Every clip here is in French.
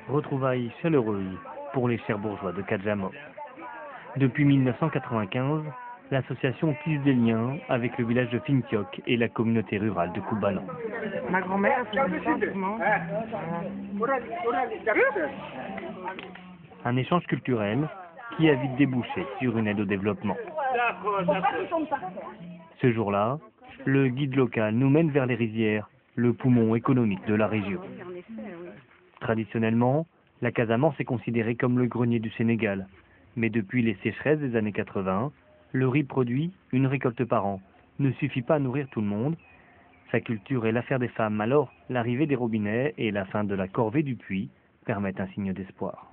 Retrouvailles chaleureuses pour les chers bourgeois de Kadjamok. Depuis 1995, l'association tisse des liens avec le village de Fintiok et la communauté rurale de Koubalan. Ma grand-mère faisait ça souvent. Un échange culturel qui a vite débouché sur une aide au développement. Ce jour-là, le guide local nous mène vers les rizières, le poumon économique de la région. Traditionnellement, la Casamance est considérée comme le grenier du Sénégal. Mais depuis les sécheresses des années 80, le riz produit, une récolte par an, ne suffit pas à nourrir tout le monde. Sa culture est l'affaire des femmes. Alors, l'arrivée des robinets et la fin de la corvée du puits permettent un signe d'espoir.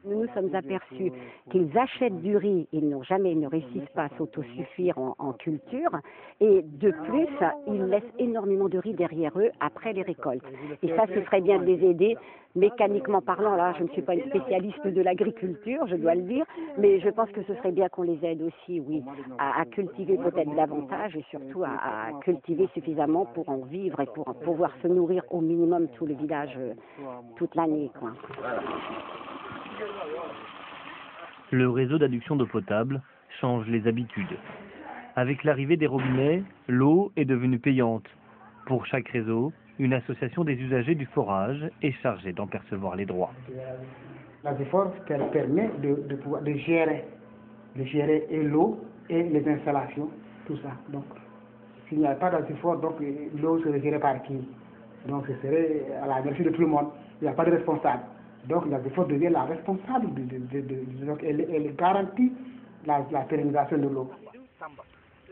Nous nous sommes aperçus qu'ils achètent du riz, ils ne réussissent pas à s'autosuffire en culture, et de plus, ils laissent énormément de riz derrière eux après les récoltes. Et ça, ce serait bien de les aider, mécaniquement parlant. Là, je ne suis pas une spécialiste de l'agriculture, je dois le dire, mais je pense que ce serait bien qu'on les aide aussi, oui, à cultiver peut-être davantage et surtout à cultiver suffisamment pour en vivre et pour pouvoir se nourrir au minimum tout le village toute l'année, quoi. Le réseau d'adduction d'eau potable change les habitudes. Avec l'arrivée des robinets, l'eau est devenue payante. Pour chaque réseau, une association des usagers du forage est chargée d'en percevoir les droits. La réforme qu'elle permet de gérer et l'eau et les installations, tout ça. Donc, s'il n'y a pas d'effort, donc l'eau serait gérée par qui? Donc, ce serait à la merci de tout le monde. Il n'y a pas de responsable. Donc, la réforme devient la responsable, donc elle garantit la pérennisation de l'eau.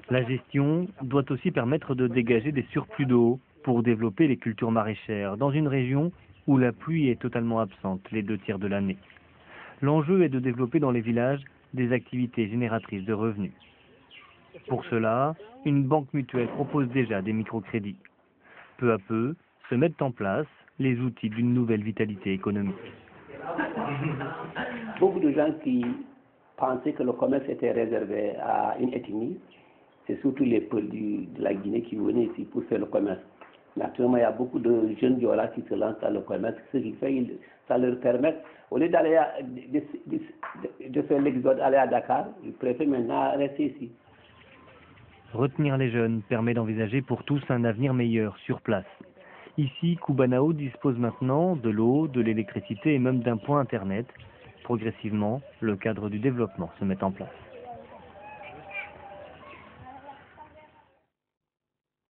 La gestion doit aussi permettre de dégager des surplus d'eau pour développer les cultures maraîchères dans une région où la pluie est totalement absente les 2 tiers de l'année. L'enjeu est de développer dans les villages des activités génératrices de revenus. Pour cela, une banque mutuelle propose déjà des microcrédits. Peu à peu, se mettent en place les outils d'une nouvelle vitalité économique. Beaucoup de gens qui pensaient que le commerce était réservé à une ethnie, c'est surtout les peuples de la Guinée qui venaient ici pour faire le commerce. Naturellement, il y a beaucoup de jeunes Diola qui se lancent dans le commerce, ce qui fait ça leur permet, au lieu d'aller de faire l'exode, aller à Dakar, ils préfèrent maintenant rester ici. Retenir les jeunes permet d'envisager pour tous un avenir meilleur sur place. Ici, Koubanao dispose maintenant de l'eau, de l'électricité et même d'un point Internet. Progressivement, le cadre du développement se met en place.